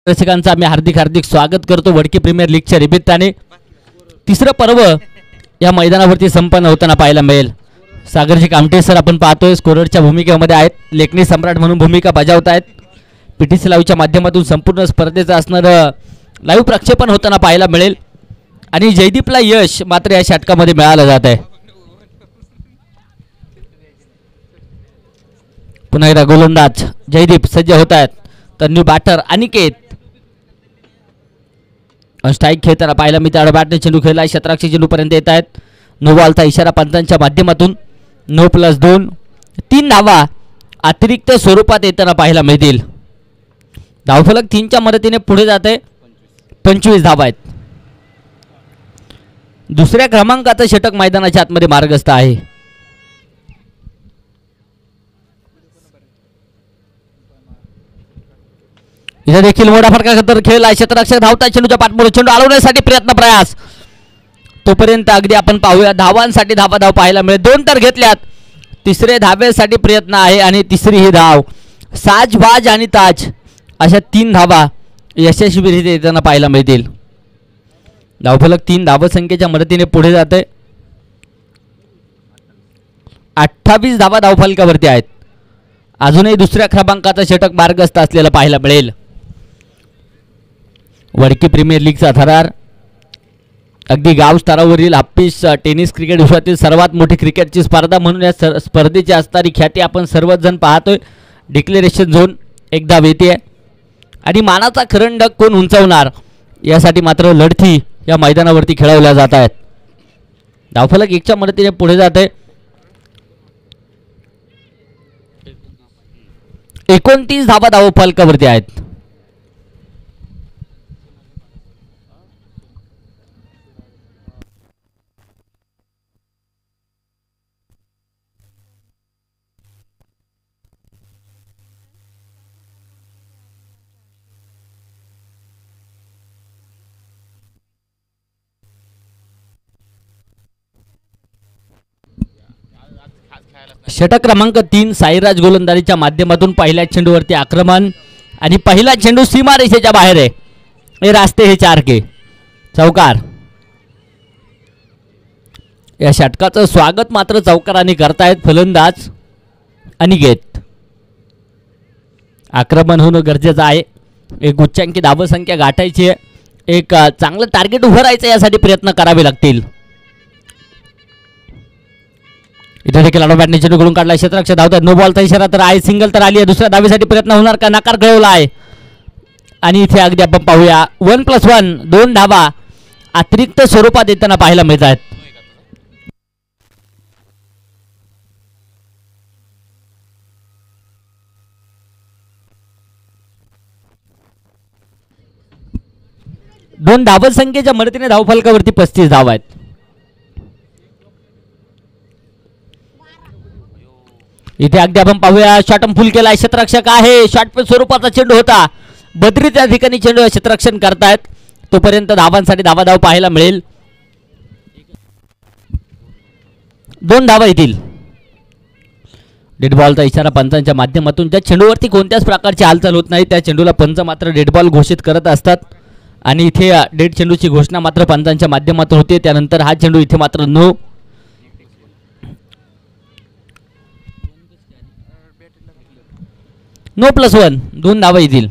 दर्शकांचं आम्ही हार्दिक स्वागत करतो वडकी प्रीमियर लीगच्या निमित्ताने। तिसरं पर्व या मैदानावरती संपन्न होताना पाहायला मिळेल। सागरजी कामटे सर आपण पाहतोय स्कोररच्या भूमिकेमध्ये आहेत, लेखनी सम्राट म्हणून भूमिका बजावत आहेत। पीटीसी लाईव्हच्या माध्यमातून संपूर्ण स्पर्धेचं असणारं लाईव्ह प्रक्षेपण होताना पाहायला मिळेल आणि जयदीपला यश मात्र या षटकामध्ये मिळालं जात आहे। पुन्हा एकदा गोलंदाज जयदीप सज्ज होत आहेत, तर न्यू बॅटर अनिकेत स्ट्राइक खेळताना पाहायला मी त्या बॅटने चेंडू खेळला, क्षेत्राक्षी चेंडूपर्यंत येत आहेत। नो बॉलचा इशारा पंचांच्या माध्यमातून 9+2 3 धावा अतिरिक्त स्वरूपात येताना पाहायला मिळतील। धावफलक 3च्या मदतीने पुढे जाते, 25 धावा आहेत। दुसऱ्या क्रमांकाचं षटक मैदानाच्या आतमध्ये मार्गस्थ आहे। इथे देखील मोठा फटका खतर खेळला, क्षेत्ररक्षक धावता चेंडूच्या पाठमोर चेंडू अडवण्यासाठी प्रयत्न तोपर्यंत अगदी आपण पाहूया धावांसाठी धाव पाहायला मिळेल। 2 तर घेतल्यात, तिसरे धावेसाठी प्रयत्न आहे आणि तिसरी ही धाव साजबाज आणि ताज अशा 3 धावा यशस्वीरित्या येताना पाहायला मिळतील। धावफलक 3 धावसंख्येच्या मदतीने पुढे जाते, 28 धावा धावफलकावरती आहेत। अजूनही दुसऱ्या क्रमांकाचं षटक मार्गस्थ असलेलं पाहायला मिळेल। वडकी प्रीमियर लीगचा थरार अगदी गाव स्तरावरील हाप्पीस टेनिस क्रिकेट विश्वातील सर्वात मोठी क्रिकेटची स्पर्धा म्हणून या स्पर्धेची असणारी ख्याती आपण सर्वच जण पाहतोय। डिक्लेरेशन झोन एकदा येते आणि मानाचा खरंडक कोण उंचावणार यासाठी मात्र लढती या मैदानावरती खेळवल्या जात आहेत। धावफलक 1च्या मदतीने पुढे जाते, 29 धावा धावफलकावरती आहेत। षटक क्रमांक 3 साईराज गोलंदाजीच्या माध्यमातून पहिल्या चेंडूवरती आक्रमण आणि पहिला चेंडू सीमारेषेच्या बाहेर आहे। हे रास्ते हे 4 के चौकार। या षटकाचं स्वागत मात्र चौकाराने करतायत फलंदाज अनिकेत। आक्रमण होणं गरजेचं आहे, एक उच्चांकी धावसंख्या गाठायची आहे, एक चांगलं टार्गेट उभं राहायचं यासाठी प्रयत्न करावे लागतील। इथे देखील बॅटने चेंडू कडून काढला, क्षेत्ररक्षक धावतात, नो बॉलचा इशारा तर आहे, सिंगल तर आली आहे। दुसऱ्या धावेसाठी प्रयत्न होणार का, नकार कळवला आहे आणि इथे अगदी आपण पाहूया 1+1 2 धावा अतिरिक्त स्वरूपात येताना पाहायला मिळत आहेत। दोन धावसंख्येच्या मदतीने धावफलकावरती 35 धावा आहेत। इथे अगदी आपण पाहूया शॉट फुल केला, क्षेत्ररक्षक आहे, शॉट स्वरूपाचा चेंडू होता, बद्री त्या ठिकाणी चेंडू क्षेत्ररक्षण करतायत, तोपर्यंत धावांसाठी धाव पाहायला मिळेल। 2 धावा येतील। डेड बॉलचा इशारा पंचांच्या माध्यमातून ज्या चेंडूवरती कोणत्याच प्रकारची हालचाल होत नाही त्या चेंडूला पंच मात्र डेड बॉल घोषित करत असतात आणि इथे डेड चेंडूची घोषणा मात्र पंचांच्या माध्यमातून होते। त्यानंतर हा चेंडू इथे मात्र नो 9+1 2 धावा येतील।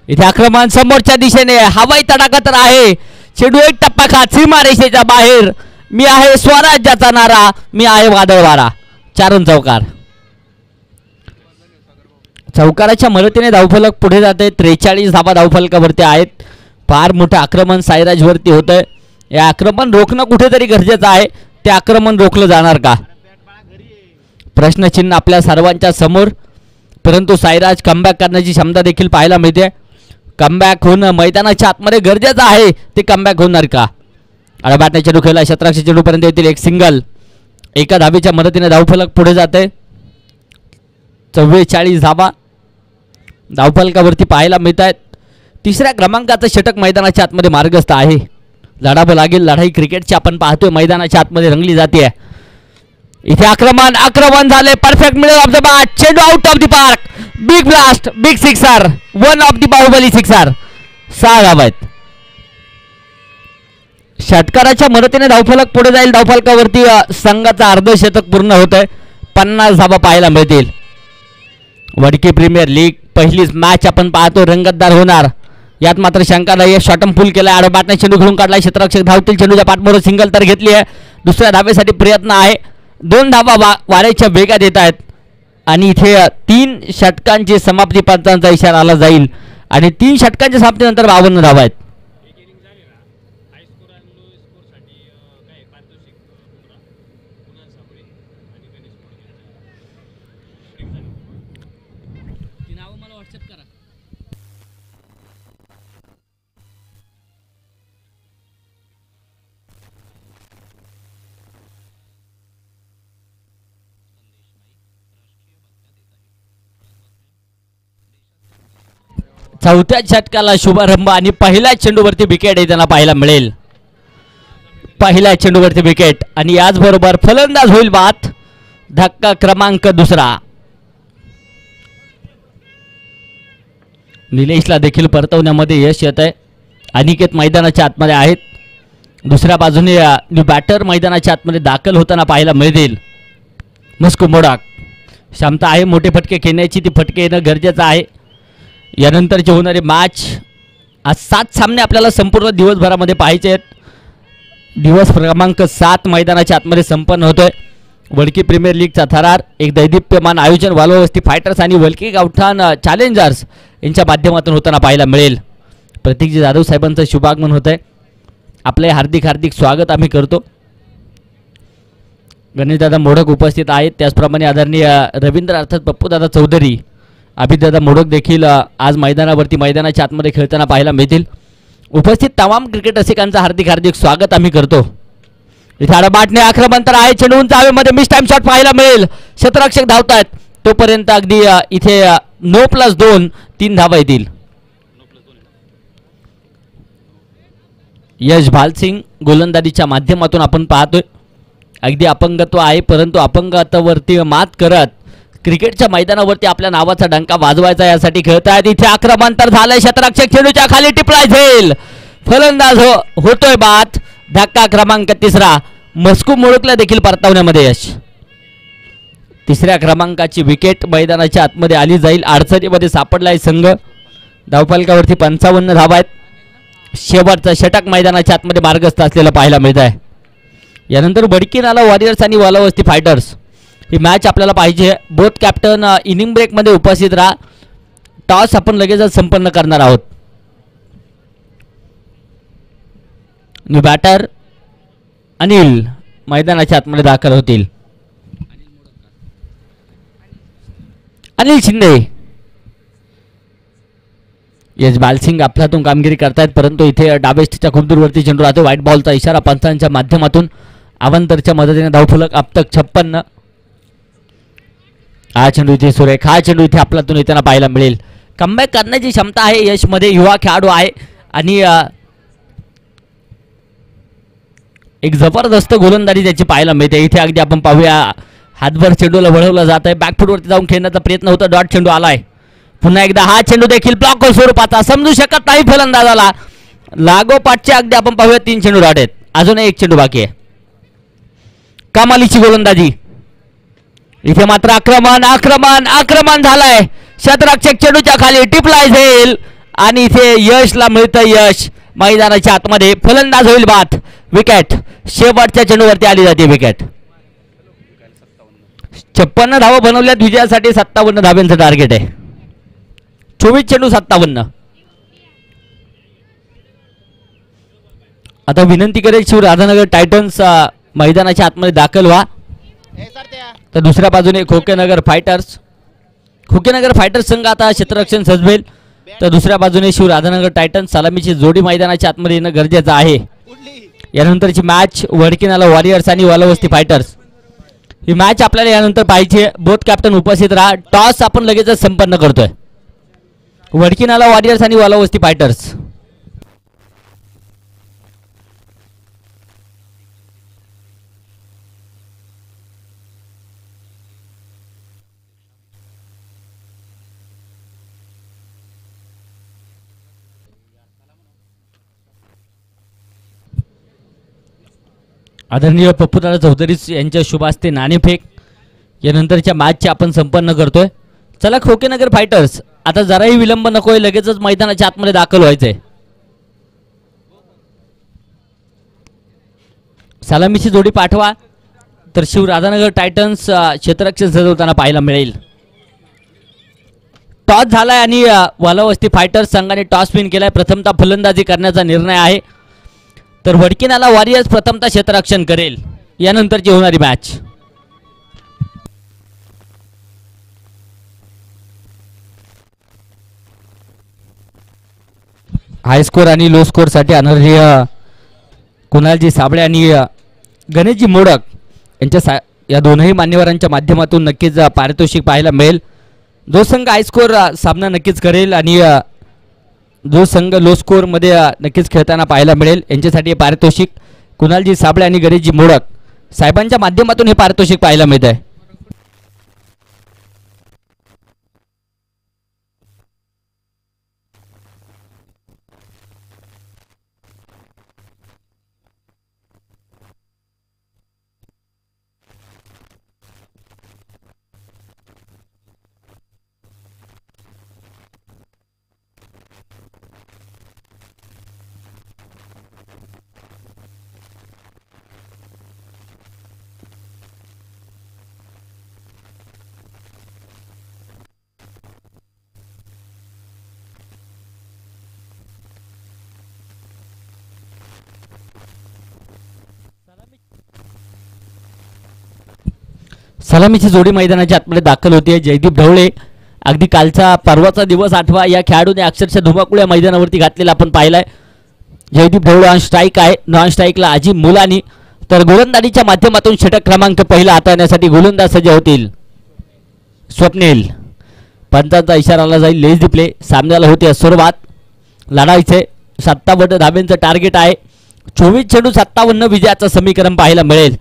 इथे आक्रमण समोरच्या दिशेने हवाई तडाखा तर आहे, चेंडू एक टप्पा खात सीमारेषेच्या बाहेर। मी आहे स्वराज्याचा नारा, मी आहे वादळ वारा, 4 रन चौकार। चौकाराच्या मदतीने धावफलक पुढे जाते, 43 धावा धावफलकावरती आहेत। फार मोठं आक्रमण साईराजवरती होतंय, हे आक्रमण रोखणं कुठेतरी गरजेचं आहे। ते आक्रमण रोखलं जाणार का, प्रश्नचिन्ह आपल्या सर्वांच्या समोर, परंतु साईराज कमबॅक करण्याची क्षमता देखील पाहायला मिळते। कमबॅक होणं मैदानाच्या आतमध्ये गरजेचं आहे, ते कमबॅक होणार का। बॅटने चेंडू खेळला, क्षेत्राक्षी चेंडूपर्यंत येतील, एक सिंगल, एका धावेच्या मदतीने धावफलक पुढे जाते, 44 धावा धावफलकावरती पाहायला मिळत आहेत। तिसऱ्या क्रमांकाचं षटक मैदानाच्या आतमध्ये मार्गस्थ आहे, लढावं लागेल। लढाई क्रिकेटची आपण पाहतोय मैदानाच्या आतमध्ये रंगली जाते। इथे आक्रमण झाले, perfect middle of the bat, चेंडू out of the park, big blast, big sixer, one of the Baahubali sixer. 6 धावा आहेत. षटकाराच्या मदतीने धावफलक पुढे जाईल. धावफलकावरती संघाचं अर्धशतक पूर्ण होत आहे. 50 धावा पाहायला मिळतील. वडकी प्रीमियर लीग पहिलीच मॅच आपण पाहतो, रंगतदार होणार यात मात्र शंका नाही. शॉटम फुल केला, आडोबाटने चेंडू खेळून काढला. क्षेत्ररक्षक धावतील. चेंडूच्या पाठमोर सिंगल तर घेतली आहे. दुसऱ्या धावेसाठी प्रयत्न आहे. 2 धावा वाऱ्याच्या वेगात येत आहेत आणि इथे 3 षटकांची समाप्ती पंचांचा इशारा आला जाईल आणि 3 षटकांच्या समाप्तीनंतर 52 धावा आहेत. चौथ्या षटकाला शुभारंभ आणि पहिल्या चेंडूवरती विकेट येताना पाहायला मिळेल. पहिल्या चेंडूवरती विकेट आणि याचबरोबर फलंदाज होईल बाद. धक्का क्रमांक 2. निलेशला देखील परतवण्यामध्ये यश येत आहे. अनिकेत मैदानाच्या आतमध्ये आहेत. दुसऱ्या बाजूने बॅटर मैदानाच्या आतमध्ये दाखल होताना पाहायला मिळतील. मस्को मोडाक क्षमता आहे मोठे फटके खेळण्याची, ती फटके येणं गरजेचं आहे. यानंतरचे होणारे मॅच आज 7 सामने आपल्याला संपूर्ण दिवसभरामध्ये पाहायचे आहेत. दिवस क्रमांक 7 मैदानाच्या आतमध्ये संपन्न होतोय. वडकी प्रीमियर लीगचा थरार एक दैदिप्यमान आयोजन वालवस्ती फायटर्स आणि वलकी गावठाण चॅलेंजर्स यांच्या माध्यमातून होताना पाहायला मिळेल. प्रतीकजी जाधव साहेबांचं शुभागमन होत आहे. आपले हार्दिक हार्दिक स्वागत आम्ही करतो. गणेशदादा मोडक उपस्थित आहेत. त्याचप्रमाणे आदरणीय रवींद्र अर्थात पप्पूदादा चौधरी, अभिदादा मोडक देखील आज मैदानावरती मैदानाच्या आतमध्ये खेळताना पाहायला मिळतील. उपस्थित तमाम क्रिकेट रसिकांचं हार्दिक हार्दिक स्वागत आम्ही करतो. इथे आडबाटने आक्रमण तर आहे. चेंडू उंच हवेमध्ये मिस टाइम शॉट पाहायला मिळेल. क्षेत्ररक्षक धावतात तोपर्यंत अगदी इथे 9+2 3 धावा येतील. यश भालसिंग गोलंदाजीच्या माध्यमातून आपण पाहतोय. अगदी अपंगत्व आहे परंतु अपंगत्वावरती मात करत क्रिकेटच्या मैदानावरती आपल्या नावाचा डंका वाजवायचा यासाठी खेळतायत. इथे आक्रमण तर झालंय. क्षेत्ररक्षक चेंडूच्या खाली टिपलाय झेल. फलंदाज होतोय बाद. धक्का क्रमांक 3. मस्कू मुळुकला देखील परतावण्यामध्ये यश. 3ऱ्या क्रमांकाची विकेट मैदानाच्या आतमध्ये आली जाईल. अडचणीमध्ये सापडलाय संघ. धावफलकावरती 55 धावा आहेत. शेवटचा षटक मैदानाच्या आतमध्ये मार्गस्थ असलेला पाहायला मिळत आहे. यानंतर बडकीनाला वॉरियर्स आणि वालावस्ती फायटर्स ही मॅच आपल्याला पाहिजे. बोथ कॅप्टन इनिंग ब्रेकमध्ये उपस्थित राहा. टॉस आपण लगेचच संपन्न करणार आहोत. न्यू बॅटर अनिल मैदानाच्या आतमध्ये दाखल होतील. अनिल शिंदे. यश बालसिंग आपल्यातून कामगिरी करतायत परंतु इथे डाबेस्टीच्या खूप दूरवरती चेंडू राहतो. व्हाईट बॉलचा इशारा पंचांच्या माध्यमातून. अवंतरच्या मदतीने धावफलक अब तक 56. हा चेंडू इथे सुरेख. हा चेंडू इथे आपल्यातून येताना पाहायला मिळेल. कमबॅक करण्याची क्षमता आहे यशमध्ये. युवा खेळाडू आहे आणि एक जबरदस्त गोलंदाजी त्याची पाहायला मिळते. इथे अगदी आपण पाहूया हातभर चेंडूला वळवलं जात आहे. बॅकफुटवरती जाऊन खेळण्याचा प्रयत्न होता. डॉट चेंडू आलाय. पुन्हा एकदा हा चेंडू देखील ब्लॉक स्वरूपाचा. समजू शकत नाही फलंदाजाला. लागोपाठचे अगदी आपण पाहूया 3 चेंडू डॉट आहेत. अजून एक चेंडू बाकी आहे. कमालीची गोलंदाजी. इथे मात्र आक्रमण आक्रमण आक्रमण झालंय. क्षेत्ररक्षक चेंडूच्या खाली टिपलाय झेल आणि इथे यशला मिळतं यश. मैदानाच्या आतमध्ये फलंदाज होईल बाद. विकेट. शेवटच्या चेंडूवरती आली जाते विकेट. 56 धावा बनवल्यात विजयासाठी. 57 धाब्यांचं टार्गेट आहे. 24 चेंडू 57. आता विनंती करेल शिव राधानगर टायटन्स मैदानाच्या आतमध्ये दाखल व्हा. तर दुसऱ्या बाजूने खोकेनगर फायटर्स संघ आता क्षेत्ररक्षण सजवेल. तर दुसऱ्या बाजूने शिव राधानगर टायटन्स सलामीची जोडी मैदानाच्या आतमध्ये येणं गरजेचं आहे. यानंतरची मॅच वडकीनाला वॉरियर्स आणि वालवस्ती फायटर्स ही मॅच आपल्याला यानंतर पाहिजे. बोथ कॅप्टन उपस्थित राहा. टॉस आपण लगेचच संपन्न करतोय. वडकीनाला वॉरियर्स आणि वालवस्ती फायटर्स. आदरणीय पप्पूदादा चौधरी यांच्या शुभ हस्ते नाणेफेक यानंतरच्या मॅचची आपण संपन्न करतोय. चला खोकेनगर फायटर्स, आता जराही विलंब नकोय, लगेचच मैदानाच्या आतमध्ये दाखल व्हायचंय. सलामीची जोडी पाठवा तर शिवराधानगर टायटन्स क्षेत्ररक्षण सजवताना पाहायला मिळेल. टॉस झालाय आणि वालावस्ती फायटर्स संघाने टॉस विन केलाय. प्रथमतः फलंदाजी करण्याचा निर्णय आहे, तर वडकीनाला वॉरियर्स प्रथमतः क्षेत्ररक्षण करेल. यानंतरची होणारी मॅच हाय स्कोर आणि लो स्कोर साठी आदरणीय कुणालजी साबळे आणि गणेशजी मोडक यांच्या या दोनही मान्यवरांच्या माध्यमातून नक्कीच पारितोषिक पाहायला मिळेल. जो संघ हाय स्कोर सामना नक्कीच करेल आणि जो संघ लो स्कोर मध्ये नक्कीच खेळताना पाहायला मिळेल, यांच्यासाठी हे पारितोषिक कुणालजी साबळे आणि गणेशजी मोडक साहेबांच्या माध्यमातून हे पारितोषिक पाहायला मिळत आहे. सलामीची जोडी मैदानाच्या आतमध्ये दाखल होते. जयदीप ढवळे, अगदी कालचा परवाचा दिवस आठवा, या खेळाडूने अक्षरशः धुमाकूळ या मैदानावरती घातलेला आपण पाहिलाय. जयदीप ढवळे ऑन स्ट्राईक आहे, नॉन स्ट्राईकला अजिम मुलानी, तर गोलंदाजीच्या माध्यमातून षटक क्रमांक पहिला हाताळण्यासाठी गोलंदाज सज्ज होतील स्वप्नील. पंचांचा इशाराला जाईल लेस डिप्ले. सामन्याला होते सुरुवात, लढाईचे 57 धाब्यांचं टार्गेट आहे. 24 चेंडू 57 विजयाचं समीकरण पाहायला मिळेल.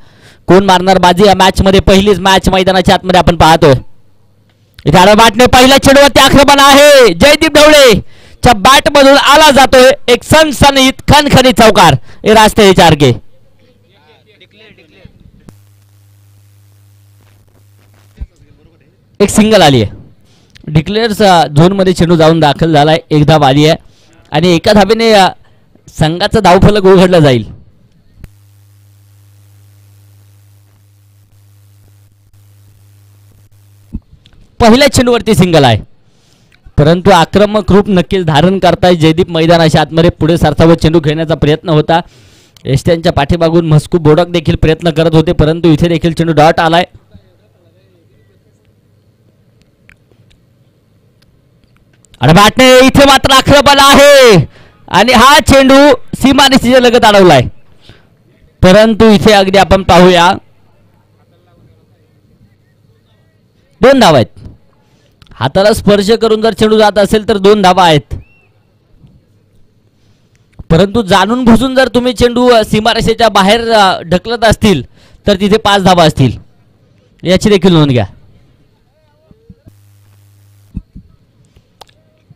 कोण मारणार बाजी या मॅच मध्ये? पहिलीच मॅच मैदानाच्या आतमध्ये आपण पाहतोय. इथे बॅटने पहिल्या चेंडूवरती आक्रमण आहे. जयदीप ढवळे च्या बॅट मधून आला जातोय एक सनसनीत खणखणीत चौकार. हे रास्ते 4 के. एक सिंगल आली आहे. डिक्लेअर्स झोन मध्ये चेंडू जाऊन दाखल झालाय. एक धाव आली आहे आणि एका धावेने संघाचा धावफलक उघडला जाईल. पहिल्या चेंडूवरती सिंगल आहे, परंतु आक्रमक रूप नक्कीच धारण करताय जयदीप. मैदानाच्या आतमध्ये पुढे सरसावत चेंडू खेळण्याचा प्रयत्न होता. एसट्यांच्या पाठीमागून मस्कू बोडक देखील प्रयत्न करत होते, परंतु इथे देखील चेंडू डॉट आलाय. आणि बॅटने इथे मात्र आक्रमण आहे आणि हा चेंडू सीमारेषेच्या लगत अडवलाय, परंतु इथे अगदी आपण पाहूया 2 धावा आहेत. हाताला स्पर्श करून जर चेंडू जात असेल तर 2 धावा आहेत, परंतु जाणून बुजून जर तुम्ही चेंडू सीमारेषेच्या बाहेर ढकलत असतील तर तिथे 5 धावा असतील. याची देखील नोंद घ्या.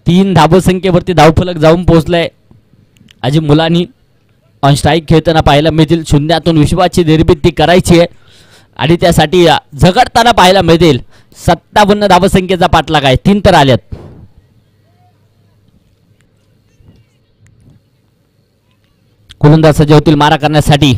3 धावसंख्येवरती धावफलक जाऊन पोहोचलाय. अजिम मुलानी ऑन स्ट्राईक खेळताना पाहायला मिळतील. शून्यातून विश्वाची निर्मिती करायची आहे आणि त्यासाठी झगडताना पाहायला मिळतील. 57 धावसंख्येचा पाठलाग आहे. 3 तर आल्यात. गोलंदाज सज्ज होतील मारा करण्यासाठी.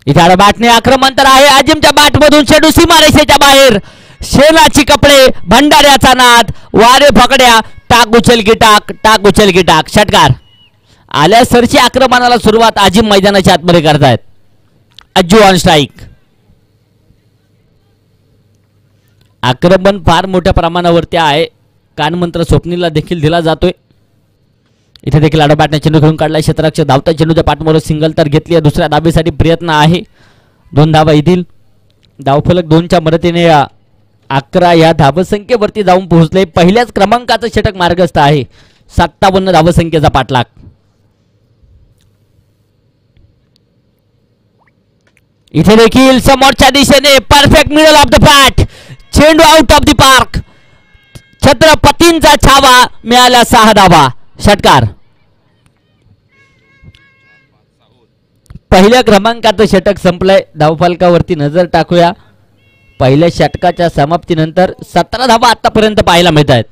इथे बॅटने आक्रमण तर आहे. अजिमच्या बॅटमधून चेंडू सीमारेषेच्या बाहेर. शेलाची कपडे, भंडाऱ्याचा नाद, वारे फकड्या, टाक उचल की टाक, टाक उचल की टाक. षटकार आल्या सरची आक्रमणाला सुरुवात अजिम मैदानाच्या आतमध्ये करतायत. Ajju on strike. आक्रमण फार मोठ्या प्रमाणावरती आहे. कानमंत्र स्वप्नीला देखील दिला जातोय. इथे देखील बॅटने चेंडू खेळून काढलाय. क्षेत्ररक्षक धावता चेंडूच्या पाठमोर सिंगल तर घेतली आहे. दुसऱ्या धाबेसाठी प्रयत्न आहे. 2 धावा येतील. धावफलक 2च्या मदतीने 11 या धावसंख्येवरती जाऊन पोहोचले. पहिल्याच क्रमांकाचं षटक मार्गस्थ आहे. 57 धावसंख्येचा पाठलाग. इथे देखील समोरच्या दिशेने perfect middle of the bat. चेंडू आउट ऑफ द पार्क. छत्रपतींचा छावा मिळाला. 6 धावा. षटकार. पहिल्या क्रमांकाचं षटक संपलंय. धावफलकावरती नजर टाकूया. पहिल्या षटकाच्या समाप्तीनंतर 17 धावा आतापर्यंत पाहायला मिळत आहेत.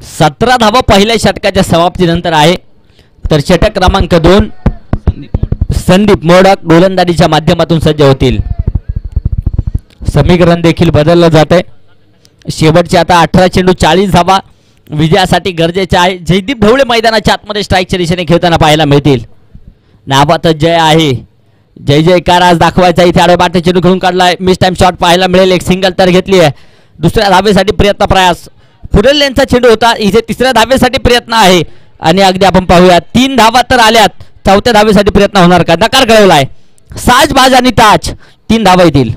सतरा धावा पहिल्या षटकाच्या समाप्तीनंतर आहे. तर षटक क्रमांक 2 संदीप मोडक गोलंदाजीच्या माध्यमातून सज्ज होतील. समीकरण देखील बदललं जात आहे. शेवटचे आता 18 चेंडू 40 धावा विजयासाठी गरजेचे आहे. जयदीप ढवळे मैदानाच्या आतमध्ये स्ट्राईकच्या दिशेने खेळताना पाहायला मिळतील. नावातच जय आहे. जय जयकार आज दाखवायचा. इथे आडवे बाटे चेंडू खेळून काढलाय. मिस टाइम शॉट पाहायला मिळेल. एक सिंगल तर घेतली आहे. दुसऱ्या धावेसाठी प्रयत्न प्रयास. पुढील लेनचा चेंडू होता. इथे तिसऱ्या धावेसाठी प्रयत्न आहे आणि अगदी आपण पाहूया 3 धावा तर आल्यात. चौथ्या धावेसाठी प्रयत्न होणार का? नकार कळवलाय. साज बाज आणि ताज 3 धावा येतील.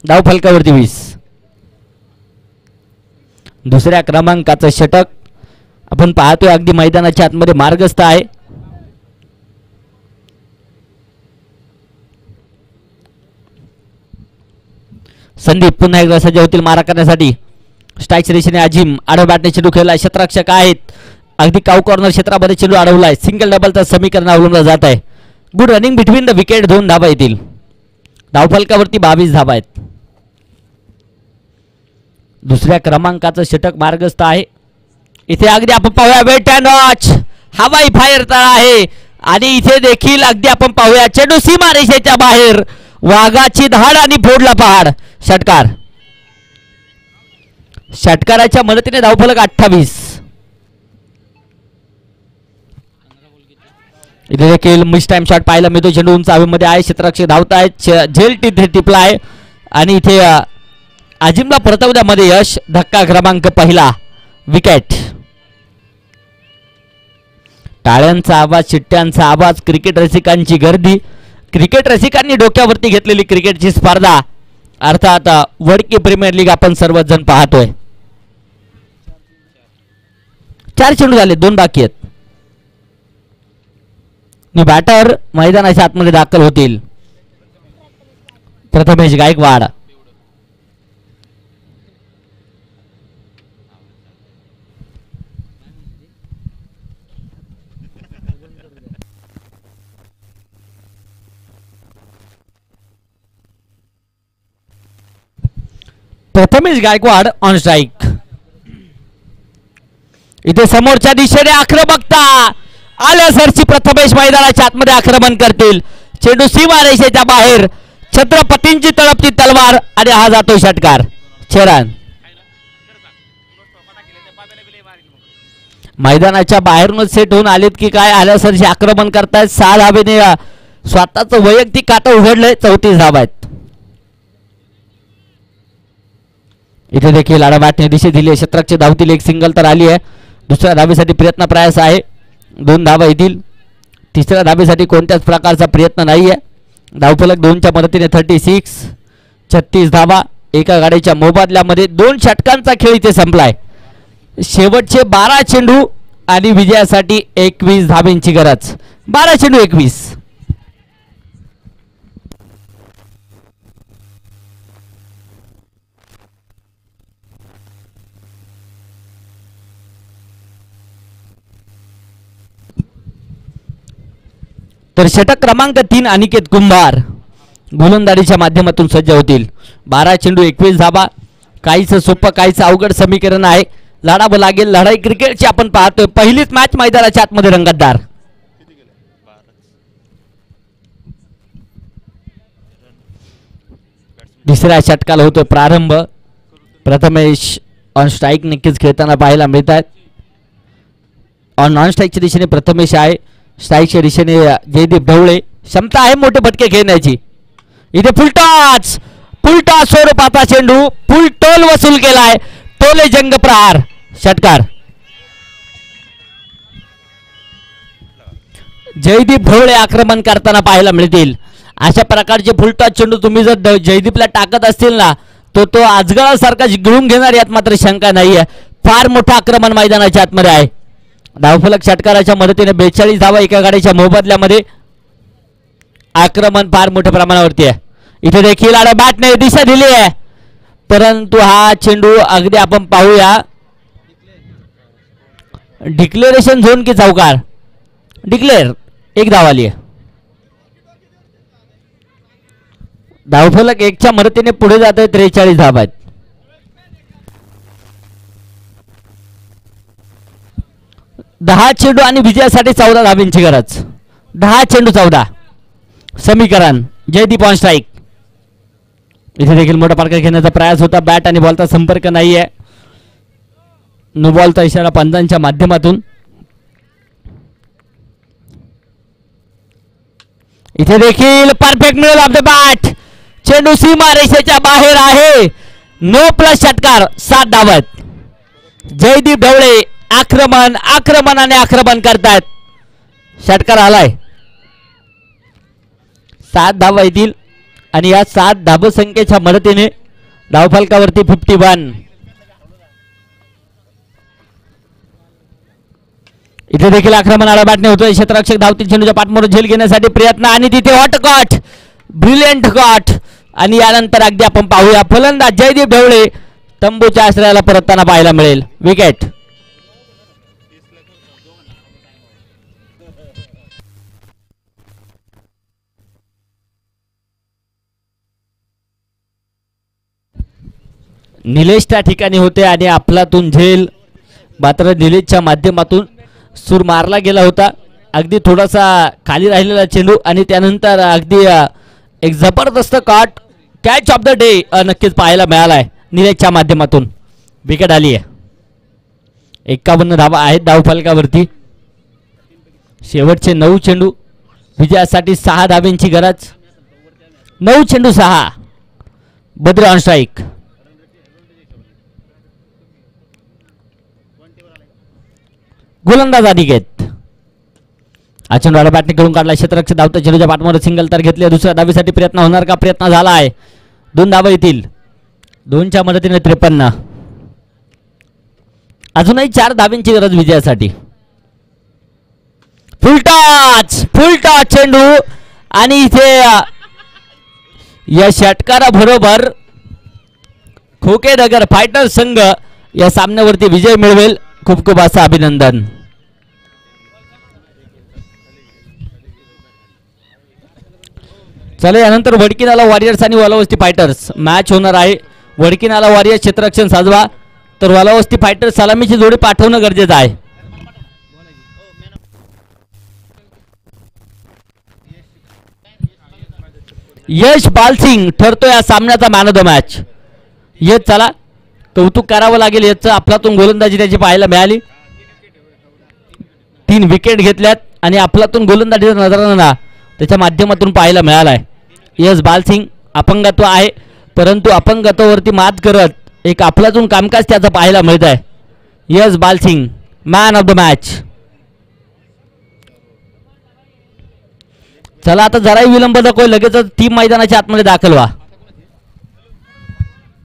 धाव फलकावरती 20. दुसऱ्या क्रमांकाचं षटक आपण पाहतोय अगदी मैदानाच्या आतमध्ये मार्गस्थ आहे. संदीप पुन्हा एकदा सज्ज होतील मारा करण्यासाठी. स्ट्राईकच्या दिशेने अजिम आडव्या बॅटने चेंडू खेळलाय. क्षेत्ररक्षक आहेत. अगदी काऊ कॉर्नर क्षेत्रामध्ये चेंडू अडवलाय. सिंगल डबलचं समीकरण अवलंबलं जात आहे. Good running between the wicket. 2 धावा येतील. धावफलकावरती 22 धावा आहेत. दुसऱ्या क्रमांकाचं षटक मार्गस्थ आहे. इथे अगदी आपण पाहूया वेट अँड वॉच हवाई फायर तर आहे आणि इथे देखील अगदी आपण पाहूया चेंडू सीमारेषेच्या बाहेर. वाघाची धाड आणि फोडला पहाड. षटकार. षटकाराच्या मदतीने धावफलक 28. इथे देखील मिस टाइम शॉट पाहायला मिळतो. चेंडू उंच हवेमध्ये आहे. क्षेत्ररक्षक धावतायत. झेल तिथे टिपला आहे आणि इथे अजिमला परतवण्यामध्ये यश. धक्का क्रमांक पहिला. विकेट. टाळ्यांचा आवाज, शिट्ट्यांचा आवाज, क्रिकेट रसिकांची गर्दी. क्रिकेट रसिकांनी डोक्यावरती घेतलेली क्रिकेटची स्पर्धा अर्थात वडकी प्रीमियर लीग आपण सर्वजण पाहतोय. 4 चेंडू झाले. 2 बाकी आहेत. बॅटर मैदानाच्या आतमध्ये दाखल होतील. प्रथमेश गायकवाड. Prathamesh Gaikwad on strike. इथे समोरच्या दिशेने आक्रमकता आल्यासरची प्रथमेश मैदानाच्या आतमध्ये आक्रमण करतील. चेंडू सीमारेषेच्या बाहेर. छत्रपतींची तळपती तलवार आणि हा जातो षटकार. 6 रन. मैदानाच्या बाहेरूनच सेट होऊन आलेत की काय आल्यासरची आक्रमण करतायत. 6 धावेने स्वतःच वैयक्तिक खातं उघडलंय. 34 धावा आहेत. इथे देखील आडा बॅटने दिशा दिली आहे. क्षेत्ररक्षक धावतील. एक सिंगल तर आली आहे. दुसऱ्या धावेसाठी प्रयत्न प्रयास आहे. 2 धावा येतील. तिसऱ्या धावेसाठी कोणत्याच प्रकारचा प्रयत्न नाही आहे. धावफलक 2च्या मदतीने 36. 36 धावा. एका गाडीच्या मोबदल्यामध्ये 2 षटकांचा खेळ इथे संपलाय. शेवटचे 12 चेंडू आणि विजयासाठी 21 धावेंची गरज. 12 चेंडू 21. तर षटक क्रमांक 3 अनिकेत कुंभार गोलंदाजीच्या माध्यमातून सज्ज होतील. 12 चेंडू 21 धावा. काहीच सोपं काहीच अवघड समीकरण आहे. लढावं लागेल. लढाई क्रिकेटची आपण पाहतोय. पहिलीच मॅच मैदानाच्या आतमध्ये रंगतदार. तिसऱ्या षटकाला होतोय प्रारंभ. प्रथमेश ऑन स्ट्राईक नक्कीच खेळताना पाहायला मिळत आहेत. नॉन स्ट्राईकच्या दिशेने प्रथमेश आहे. स्ट्राईकच्या दिशेने जयदीप ढवळे. क्षमता आहे मोठे फटके खेळण्याची. इथे फुलटॉस स्वरूपाचा चेंडू. फुल टोल वसूल केलाय. टोले जंग प्रहार. षटकार. जयदीप ढवळे आक्रमण करताना पाहायला मिळतील. अशा प्रकारचे फुलटॉस चेंडू तुम्ही जर जयदीपला टाकत असतील ना तो अजगरासारखा गिळून घेणार यात मात्र शंका नाहीये. फार मोठं आक्रमण मैदानाच्या आतमध्ये आहे. धावफलक षटकाराच्या मदतीने 42 धावा एका गाडीच्या मोबदल्यामध्ये. आक्रमण फार मोठ्या प्रमाणावरती आहे. इथे देखील बॅटने दिशा दिली आहे, परंतु हा चेंडू अगदी आपण पाहूया. डिक्लेरेशन झोन की चौकार. डिक्लेअर. एक धाव आली आहे. धावफलक 1च्या मदतीने पुढे जात आहे. 43 धावा आहेत. दहा चेंडू आणि विजयासाठी 14 धावांची गरज. 10 चेंडू 14 समीकरण. Jaydeep on strike. इथे देखील मोठा फटका घेण्याचा प्रयास होता. बॅट आणि बॉलचा संपर्क नाहीये. नो बॉलचा इशारा पंचांच्या माध्यमातून. इथे देखील परफेक्ट मिळेल ऑफ द बॅट. चेंडू सीमा रेषेच्या बाहेर आहे. नो प्लस षटकार. 7 धावत. जयदीप ढवळे आक्रमणाने आक्रमण करतात. षटकार आलाय. 7 धावा येतील आणि या 7 धावसंख्येच्या मदतीने धावफलकावरती 51. इथे देखील आक्रमण आला बॅटने होतोय. क्षेत्ररक्षक धावतील. चेंडूच्या पाठमोर झेल घेण्यासाठी प्रयत्न आणि तिथे हॉट कॉट. Brilliant cot. आणि यानंतर अगदी आपण पाहूया फलंदाज जयदीप ढवळे तंबूच्या आश्रयाला परतताना पाहायला मिळेल. विकेट. निलेश त्या ठिकाणी होते आणि आपलातून झेल मात्र निलेशच्या माध्यमातून सूर मारला गेला होता. अगदी थोडासा खाली राहिलेला चेंडू आणि त्यानंतर अगदी एक जबरदस्त कॅच ऑफ द डे नक्कीच पाहायला मिळालाय निलेशच्या माध्यमातून. विकेट आली आहे. 51 धावा आहेत धावफलकावरती. शेवटचे 9 चेंडू विजयासाठी 6 धावांची गरज. 9 चेंडू 6. बद्री ऑन स्ट्राईक. गोलंदाज आधी घेत. चेंडू बॅटने करून काढला. क्षेत्ररक्षक धावता चेंडूच्या पाठमध्ये सिंगल तर घेतले. दुसऱ्या धावेसाठी प्रयत्न होणार का? प्रयत्न झाला आहे. 2 धावा येतील. 2च्या मदतीने 53. अजूनही 4 धावांची गरज विजयासाठी. फुल टॉच चेंडू आणि इथे या षटकाराबरोबर खोकेनगर फायटर संघ या सामन्यावरती विजय मिळवेल. खूप खूप असं अभिनंदन. चला यानंतर वडकीनाला वॉरियर्स आणि वालावस्ती फायटर्स मॅच होणार आहे. वडकीनाला वॉरियर्स क्षेत्ररक्षण साजवा तर वालावस्ती फायटर्स सलामीची जोडी पाठवणं गरजेचं आहे. यश बालसिंग ठरतो या सामन्याचा मॅन ऑफ द मॅच. येत चला कौतुक करावं लागेल. याचं आपलातून गोलंदाजी त्याची पाहायला मिळाली. 3 विकेट घेतल्यात आणि आपलातून गोलंदाजीचा नजराणा त्याच्या माध्यमातून पाहायला मिळालाय. यश बालसिंग अपंगत्व आहे परंतु अपंगत्वावरती मात करत एक आपलातून कामकाज त्याचं पाहायला मिळत आहे. यश Balsing man of the match. चला आता जराही विलंब नको. लगेचच टीम मैदानाच्या आतमध्ये दाखल व्हा.